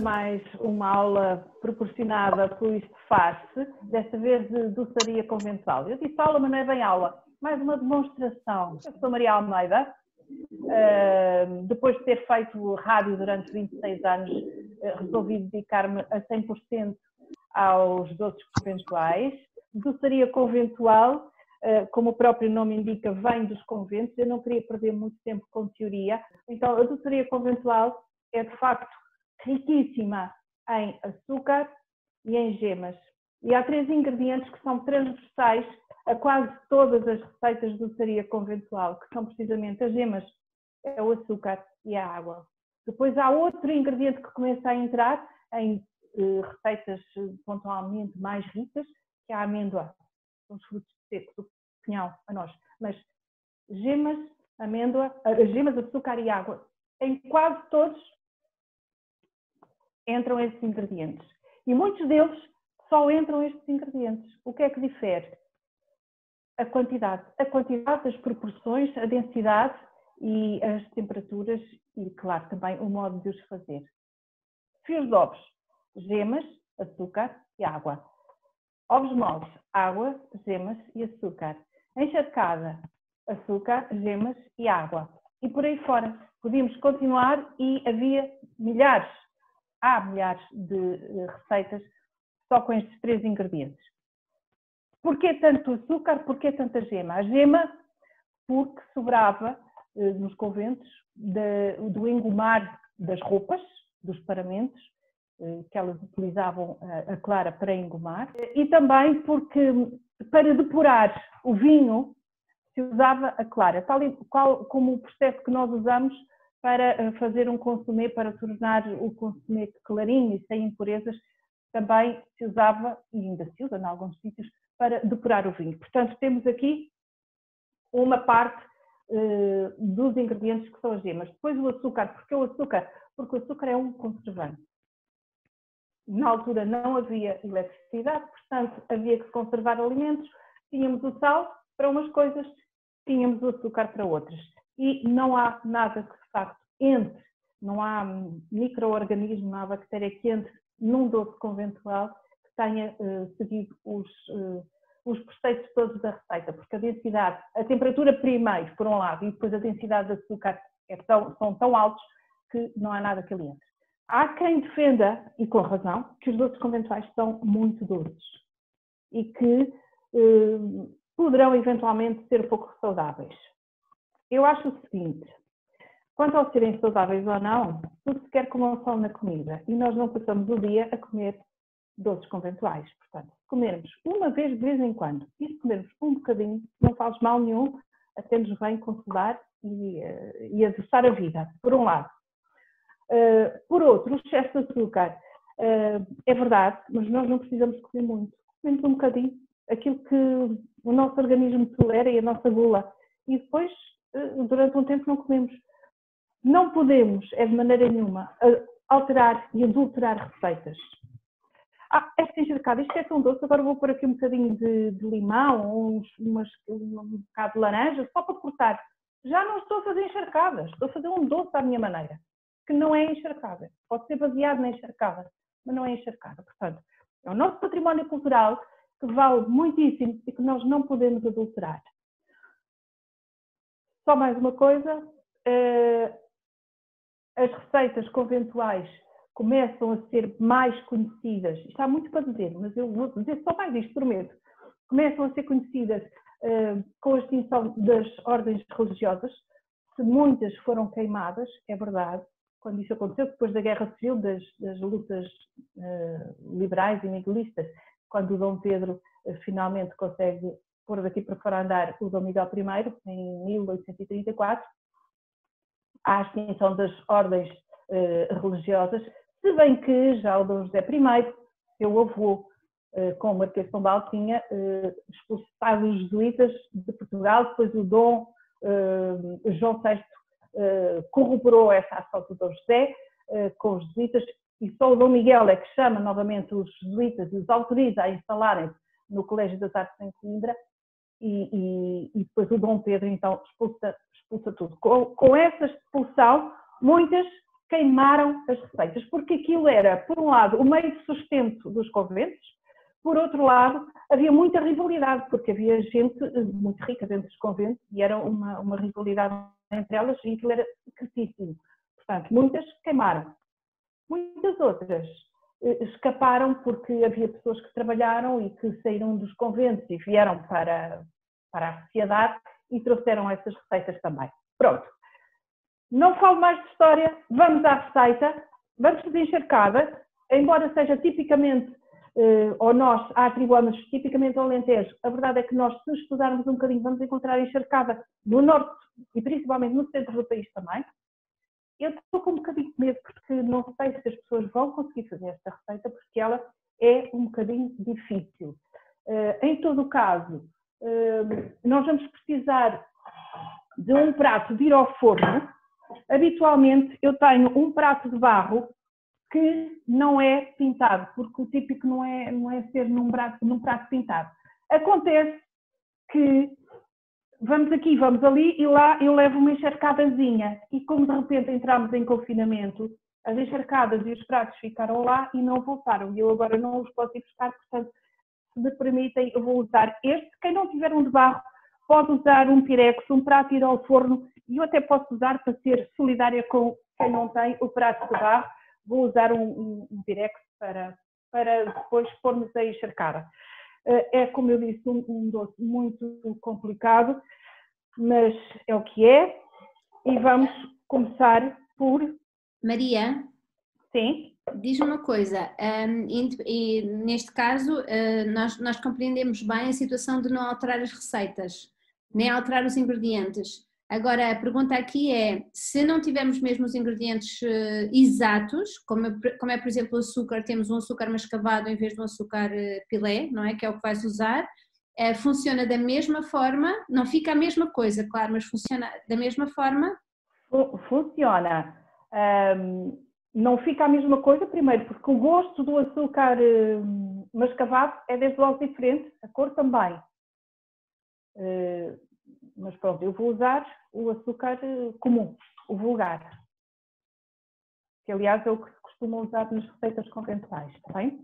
mais uma aula proporcionada pelo Isto Faz-se, desta vez de doçaria conventual. Eu disse aula, mas não é bem aula, mais uma demonstração. Eu sou Maria Almeida, depois de ter feito rádio durante 26 anos, resolvi dedicar-me a 100% aos doces conventuais. Doçaria conventual, como o próprio nome indica, vem dos conventos. Eu não queria perder muito tempo com teoria, então a doçaria conventual é de facto riquíssima em açúcar e em gemas. E há 3 ingredientes que são transversais a quase todas as receitas de doçaria conventual, que são precisamente as gemas, é o açúcar e a água. Depois há outro ingrediente que começa a entrar em receitas pontualmente mais ricas, que é a amêndoa, são os frutos secos, o pinhão, a nós. Mas gemas, amêndoa, gemas, açúcar e água, em quase todos entram esses ingredientes. E muitos deles só entram estes ingredientes. O que é que difere? A quantidade, as proporções, a densidade e as temperaturas e, claro, também o modo de os fazer. Fios de ovos, gemas, açúcar e água. Ovos moles, água, gemas e açúcar. Encharcada, açúcar, gemas e água. E por aí fora. Podíamos continuar e há milhares de receitas só com estes 3 ingredientes. Porquê tanto açúcar? Porquê tanta gema? A gema, porque sobrava nos conventos do engomar das roupas, dos paramentos, que elas utilizavam a clara para engomar, e também porque para depurar o vinho se usava a clara, tal e qual como o processo que nós usamos para fazer um consumé, para tornar o consumé clarinho e sem impurezas, também se usava, e ainda se usa em alguns sítios, para depurar o vinho. Portanto, temos aqui uma parte dos ingredientes que são as gemas. Depois o açúcar. Porquê o açúcar? Porque o açúcar é um conservante. Na altura não havia eletricidade, portanto havia que conservar alimentos. Tínhamos o sal para umas coisas, tínhamos o açúcar para outras. E não há nada que de facto entre, não há micro-organismo, não há bactéria que entre num doce conventual que tenha seguido os preceitos todos da receita, porque a densidade, a temperatura primeiro, por um lado, e depois a densidade de açúcar são tão altos que não há nada que ali entre. Há quem defenda, e com razão, que os doces conventuais são muito doces e que poderão eventualmente ser pouco saudáveis. Eu acho o seguinte, quanto ao serem saudáveis ou não, tudo se quer como são na comida e nós não passamos o dia a comer doces conventuais. Portanto, se comermos uma vez de vez em quando e se comermos um bocadinho, não faz mal nenhum, até nos vem consolar e adoçar a vida, por um lado. Por outro, o excesso de açúcar é verdade, mas nós não precisamos comer muito. Comemos um bocadinho, aquilo que o nosso organismo tolera e a nossa gula. E depois, durante um tempo, não comemos. Não podemos, de maneira nenhuma, alterar e adulterar receitas. Esta encharcada, isto é tão doce, agora vou pôr aqui um bocadinho de limão ou um bocado de laranja, só para cortar. Já não estou a fazer encharcadas, estou a fazer um doce à minha maneira, que não é encharcada. Pode ser baseado na encharcada, mas não é encharcada. Portanto, é o nosso património cultural que vale muitíssimo e que nós não podemos adulterar. Só mais uma coisa, as receitas conventuais começam a ser mais conhecidas, isto há muito para dizer, mas eu vou dizer só mais isto, prometo, começam a ser conhecidas com a extinção das ordens religiosas, se muitas foram queimadas, é verdade, quando isso aconteceu, depois da Guerra Civil, das lutas liberais e miguelistas, quando o Dom Pedro finalmente consegue pôr daqui para fora andar o Dom Miguel I, em 1834, há a extinção das ordens religiosas, se bem que já o Dom José I, seu avô, com o Marquês de Pombal, tinha expulsado os jesuítas de Portugal, depois o Dom João VI corroborou essa ação do Dom José com os jesuítas e só o Dom Miguel é que chama novamente os jesuítas e os autoriza a instalarem-se no Colégio das Artes em Coimbra e depois o Dom Pedro então expulsa tudo. Com essa expulsão, muitas queimaram as receitas, porque aquilo era, por um lado, o meio de sustento dos conventos, por outro lado, havia muita rivalidade, porque havia gente muito rica dentro dos conventos e era uma rivalidade entre elas e aquilo era secretíssimo. Portanto, muitas queimaram. Muitas outras escaparam porque havia pessoas que trabalharam e que saíram dos conventos e vieram para a sociedade e trouxeram essas receitas também. Pronto. Não falo mais de história, vamos à receita. Vamos fazer encharcada, embora seja tipicamente, ou nós a atribuamos tipicamente ao Alentejo, a verdade é que nós, se estudarmos um bocadinho, vamos encontrar encharcada no norte e principalmente no centro do país também. Eu estou com um bocadinho de medo porque não sei se as pessoas vão conseguir fazer esta receita porque ela é um bocadinho difícil. Em todo o caso, nós vamos precisar de um prato de ir ao forno. Habitualmente eu tenho um prato de barro que não é pintado, porque o típico não é ser num prato pintado. Acontece que vamos aqui, vamos ali e lá eu levo uma encharcadazinha e como de repente entramos em confinamento, as encharcadas e os pratos ficaram lá e não voltaram e eu agora não os posso ir buscar, portanto, se me permitem, eu vou usar este. Quem não tiver um de barro pode usar um pirex, um prato ir ao forno e eu até posso usar para ser solidária com quem não tem o prato de barro, vou usar um pirex para depois pormos a encharcada. É, como eu disse, um doce muito complicado, mas é o que é. E vamos começar por... Maria? Sim? Diz-me uma coisa, e neste caso nós compreendemos bem a situação de não alterar as receitas, nem alterar os ingredientes. Agora, a pergunta aqui é, se não tivermos mesmo os ingredientes exatos, como é, por exemplo, o açúcar, temos um açúcar mascavado em vez de um açúcar pilé, não é? Que é o que vais usar, funciona da mesma forma, não fica a mesma coisa, claro, mas funciona da mesma forma? Funciona. Não fica a mesma coisa, primeiro, porque o gosto do açúcar mascavado é desde logo diferente, a cor também. Mas pronto, eu vou usar o açúcar comum, o vulgar, que aliás é o que se costuma usar nas receitas conventuais, está bem?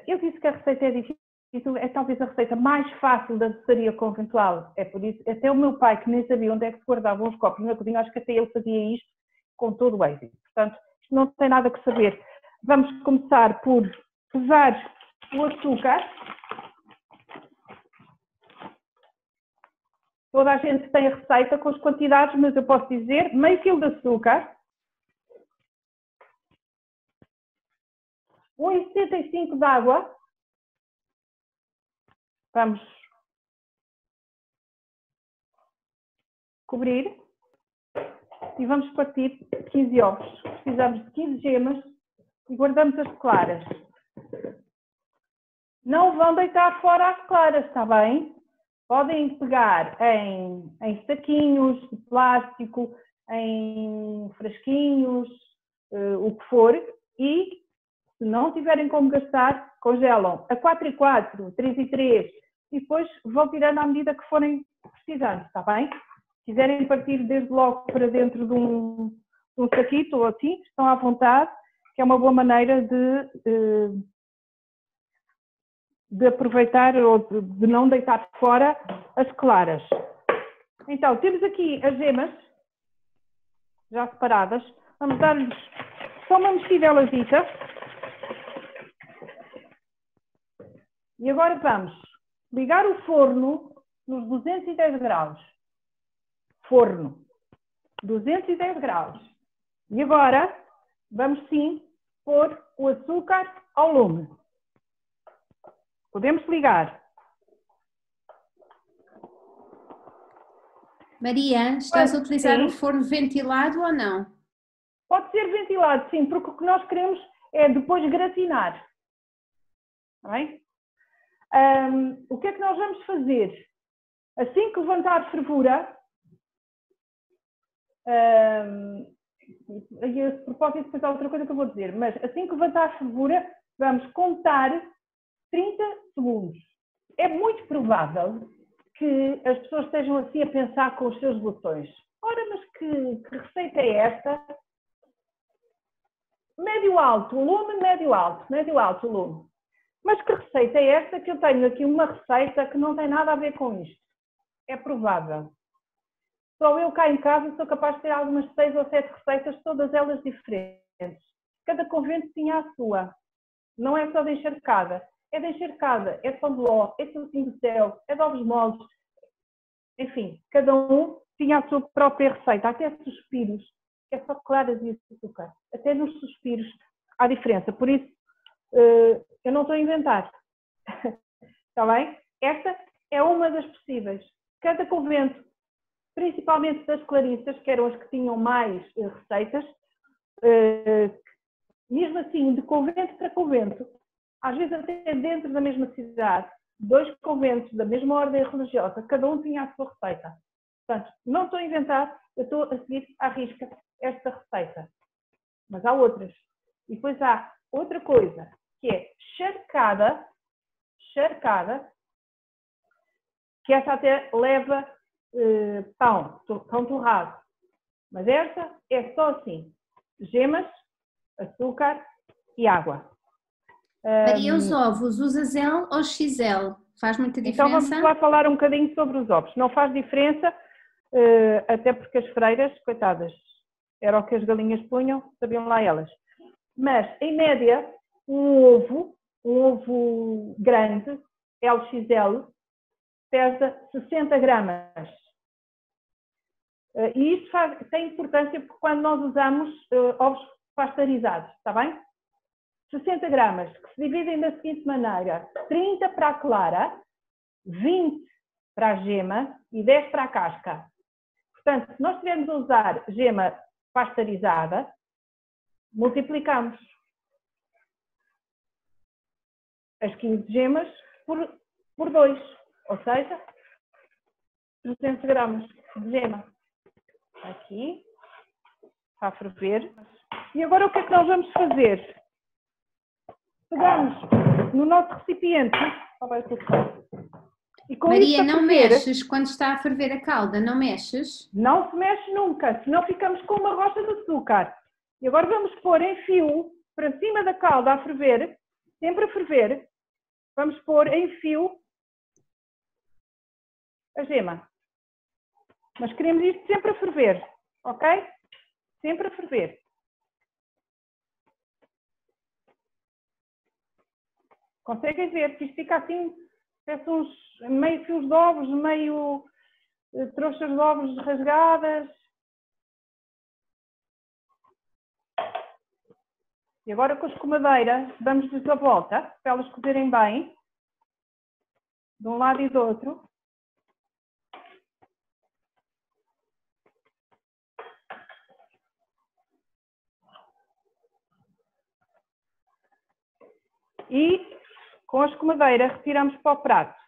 Eu disse que a receita é difícil, é talvez a receita mais fácil da doçaria conventual, é por isso, até o meu pai, que nem sabia onde é que se guardavam os copos na cozinha, acho que até ele fazia isto com todo o êxito. Portanto, isto não tem nada que saber. Vamos começar por pesar o açúcar. Toda a gente tem a receita com as quantidades, mas eu posso dizer meio quilo de açúcar, 1,75 de água. Vamos cobrir e vamos partir 15 ovos. Precisamos de 15 gemas e guardamos as claras. Não vão deitar fora as claras, está bem? Podem pegar em saquinhos de plástico, em frasquinhos, o que for, e se não tiverem como gastar, congelam a 4 e 4, 3 e 3, e depois vão tirando à medida que forem precisando, está bem? Se quiserem partir desde logo para dentro de um saquito ou assim, estão à vontade, que é uma boa maneira de aproveitar ou de não deitar fora as claras. Então, temos aqui as gemas, já separadas. Vamos dar-lhes só uma mexidelazita. E agora vamos ligar o forno nos 210 graus. Forno, 210 graus. E agora vamos sim pôr o açúcar ao lume. Podemos ligar. Maria, estás a utilizar Sim. o forno ventilado ou não? Pode ser ventilado, sim, porque o que nós queremos é depois gratinar. Está bem? O que é que nós vamos fazer? Assim que levantar a fervura, e a propósito depois há outra coisa que eu vou dizer, mas assim que levantar a fervura, vamos contar 30 segundos. É muito provável que as pessoas estejam assim a pensar com os seus botões. Ora, mas que receita é esta médio-alto o lume, médio-alto o lume. Mas que receita é esta? Que eu tenho aqui uma receita que não tem nada a ver com isto. É provável. Só eu cá em casa sou capaz de ter algumas 6 ou 7 receitas, todas elas diferentes. Cada convento tinha a sua. Não é só de encharcada. É de encharcada, é de pão de ló, é de tocinho do céu, é de ovos moles. Enfim, cada um tinha a sua própria receita. Até suspiros, que é só claras e açúcar. Até nos suspiros há diferença. Por isso, eu não estou a inventar. Está bem? Esta é uma das possíveis. Cada convento, principalmente das Clarissas, que eram as que tinham mais receitas, mesmo assim, de convento para convento, às vezes até dentro da mesma cidade, 2 conventos da mesma ordem religiosa, cada um tinha a sua receita. Portanto, não estou a inventar, eu estou a seguir à risca esta receita. Mas há outras. E depois há outra coisa, que é charcada, que essa até leva pão torrado. Mas esta é só assim, gemas, açúcar e água. Maria, os ovos, usas L ou XL? Faz muita diferença? Então vamos lá falar um bocadinho sobre os ovos. Não faz diferença, até porque as freiras, coitadas, era o que as galinhas punham, sabiam lá elas. Mas, em média, um ovo grande, LXL, pesa 60 gramas. E isso tem importância porque quando nós usamos ovos pasteurizados, está bem? 60 gramas, que se dividem da seguinte maneira: 30 para a clara, 20 para a gema e 10 para a casca. Portanto, se nós estivermos a usar gema pasteurizada, multiplicamos as 15 gemas por 2, ou seja, 300 gramas de gema. Aqui, está a ferver. E agora o que é que nós vamos fazer? Pegamos no nosso recipiente. E com Maria, não mexes quando está a ferver a calda, não mexes? Não se mexe nunca, senão ficamos com uma rocha de açúcar. E agora vamos pôr em fio, para cima da calda a ferver, sempre a ferver, vamos pôr em fio a gema. Mas queremos isto sempre a ferver, ok? Sempre a ferver. Conseguem ver que isto fica assim, parece meio fios de ovos, meio trouxas de ovos rasgadas. E agora com a escumadeira damos-lhes a volta, para elas cozerem bem, de um lado e do outro. E com a escumadeira retiramos para o prato.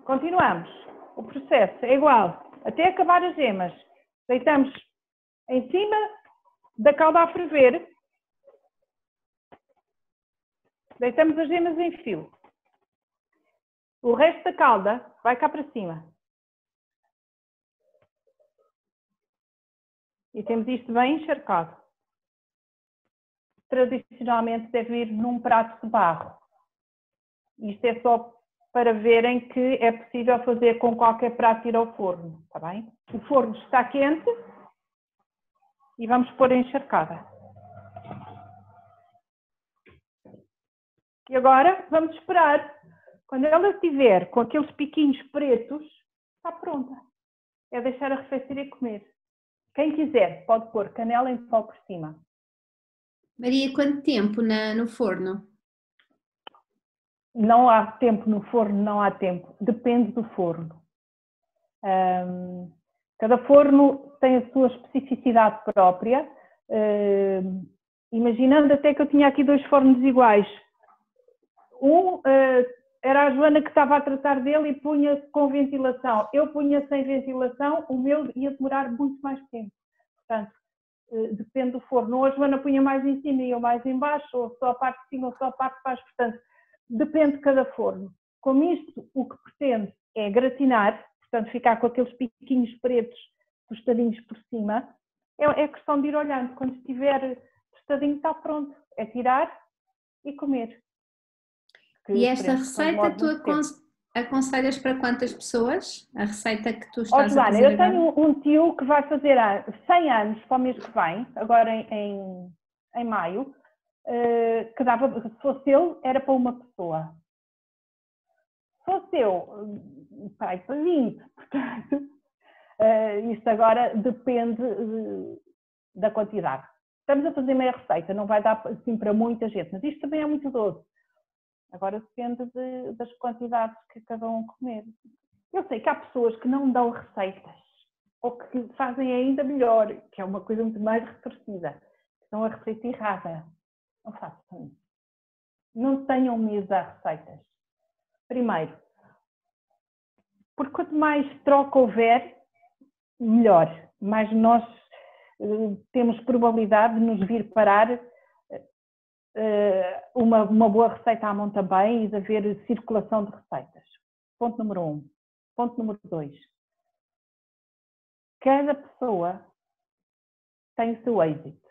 Continuamos. O processo é igual. Até acabar as gemas. Deitamos em cima da calda a ferver. Deitamos as gemas em fio. O resto da calda vai cá para cima. E temos isto bem encharcado. Tradicionalmente deve ir num prato de barro. Isto é só para verem que é possível fazer com qualquer prato ir ao forno, está bem? O forno está quente e vamos pôr a encharcada. E agora vamos esperar. Quando ela estiver com aqueles piquinhos pretos, está pronta. É deixar arrefecer e comer. Quem quiser pode pôr canela em pó por cima. Maria, quanto tempo no forno? Não há tempo no forno, não há tempo. Depende do forno. Cada forno tem a sua especificidade própria. Imaginando até que eu tinha aqui 2 fornos iguais. Um era a Joana que estava a tratar dele e punha com ventilação. Eu punha sem ventilação, o meu ia demorar muito mais tempo. Portanto, depende do forno. Ou a Joana punha mais em cima e eu mais em baixo, ou só a parte de cima ou só a parte de baixo. Portanto, depende de cada forno. Como isto, o que pretende é gratinar, portanto, ficar com aqueles piquinhos pretos tostadinhos por cima, é questão de ir olhando. Quando estiver tostadinho, está pronto. É tirar e comer. E esta receita tu aconselhas para quantas pessoas? A receita que tu estás Joana, a fazer eu tenho um tio que vai fazer 100 anos para o mês que vem, agora em maio, que dava, se fosse ele, era para uma pessoa. Se fosse eu, para 20, portanto, isto agora depende da quantidade. Estamos a fazer meia receita, não vai dar assim para muita gente, mas isto também é muito doce. Agora depende das quantidades que cada um comer. Eu sei que há pessoas que não dão receitas, ou que fazem ainda melhor, que é uma coisa muito mais retorcida, que dão a receita errada. Não façam isso. Não tenham medo das receitas. Primeiro, porque quanto mais troca houver, melhor. Mais nós temos probabilidade de nos vir parar uma boa receita à mão também e de haver circulação de receitas. Ponto número 1. Ponto número 2. Cada pessoa tem o seu êxito.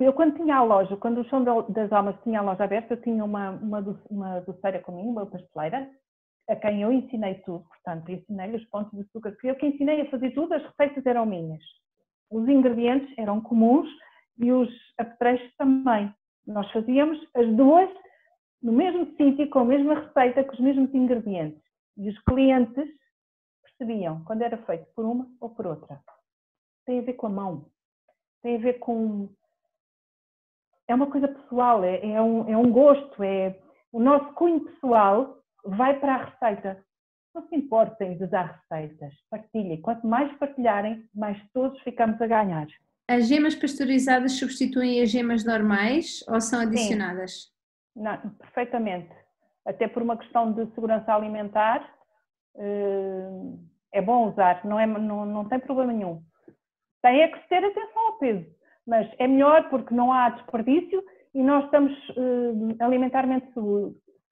Eu quando tinha a loja, quando o Chão das Almas tinha a loja aberta, eu tinha uma doceira comigo, uma pasteleira, a quem eu ensinei tudo, portanto, ensinei-lhe os pontos de açúcar. Fui eu que ensinei a fazer tudo, as receitas eram minhas. Os ingredientes eram comuns e os apetrechos também. Nós fazíamos as duas no mesmo sítio, com a mesma receita, com os mesmos ingredientes. E os clientes percebiam quando era feito por uma ou por outra. Tem a ver com a mão. Tem a ver com... É uma coisa pessoal, é um gosto, o nosso cunho pessoal vai para a receita. Não se importem de dar receitas, partilhem. Quanto mais partilharem, mais todos ficamos a ganhar. As gemas pasteurizadas substituem as gemas normais ou são adicionadas? Sim. Não, perfeitamente. Até por uma questão de segurança alimentar, é bom usar, não tem problema nenhum. Tem é que ter atenção ao peso, mas é melhor porque não há desperdício e nós estamos alimentarmente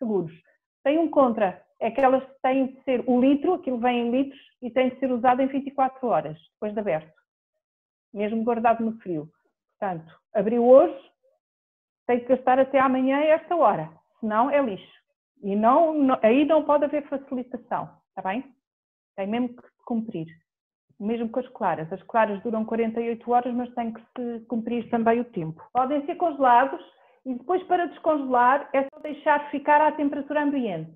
seguros. Tem um contra, é que elas têm de ser o litro, aquilo vem em litros e tem de ser usado em 24 horas, depois de aberto, mesmo guardado no frio. Portanto, abriu hoje, tem que gastar até amanhã a esta hora, senão é lixo. E aí não pode haver facilitação, está bem? Tem mesmo que cumprir. Mesmo com as claras duram 48 horas, mas tem que se cumprir também o tempo. Podem ser congelados e depois para descongelar é só deixar ficar à temperatura ambiente.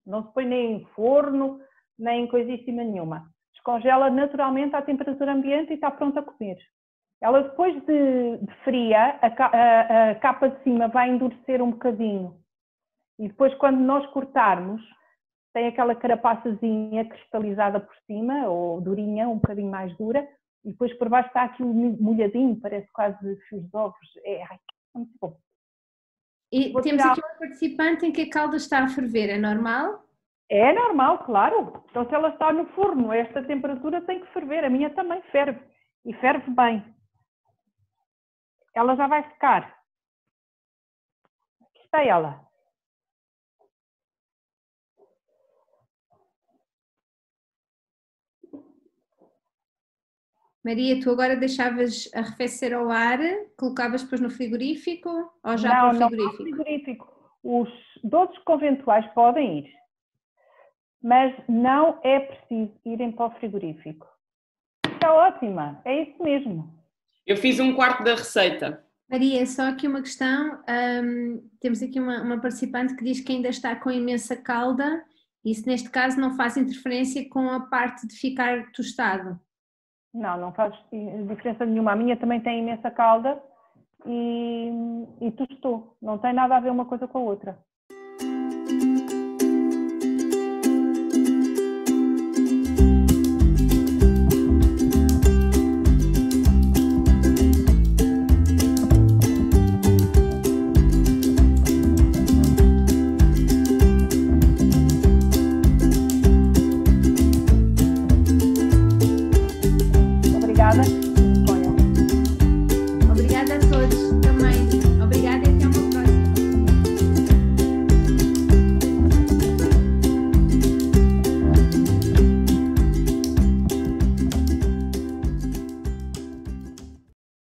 Não se põe nem em forno, nem em coisíssima nenhuma. Descongela naturalmente à temperatura ambiente e está pronta a comer. Ela depois de fria, a capa de cima vai endurecer um bocadinho. E depois quando nós cortarmos, tem aquela carapaçazinha cristalizada por cima, ou durinha, um bocadinho mais dura, e depois por baixo está aquilo molhadinho, parece quase fios de ovos. É muito bom. E temos aqui uma participante em que a calda está a ferver, é normal? É normal, claro. Então se ela está no forno, a esta temperatura tem que ferver. A minha também ferve, e ferve bem. Ela já vai secar. Aqui está ela. Maria, tu agora deixavas arrefecer ao ar, colocavas depois no frigorífico ou já para o frigorífico? Não, no frigorífico. Os doces conventuais podem ir, mas não é preciso irem para o frigorífico. Está ótima, é isso mesmo. Eu fiz um quarto da receita. Maria, só aqui uma questão, temos aqui uma participante que diz que ainda está com imensa calda, e isso neste caso não faz interferência com a parte de ficar tostado. Não faz diferença nenhuma. A minha também tem imensa calda e tostou. Não tem nada a ver uma coisa com a outra. Obrigada.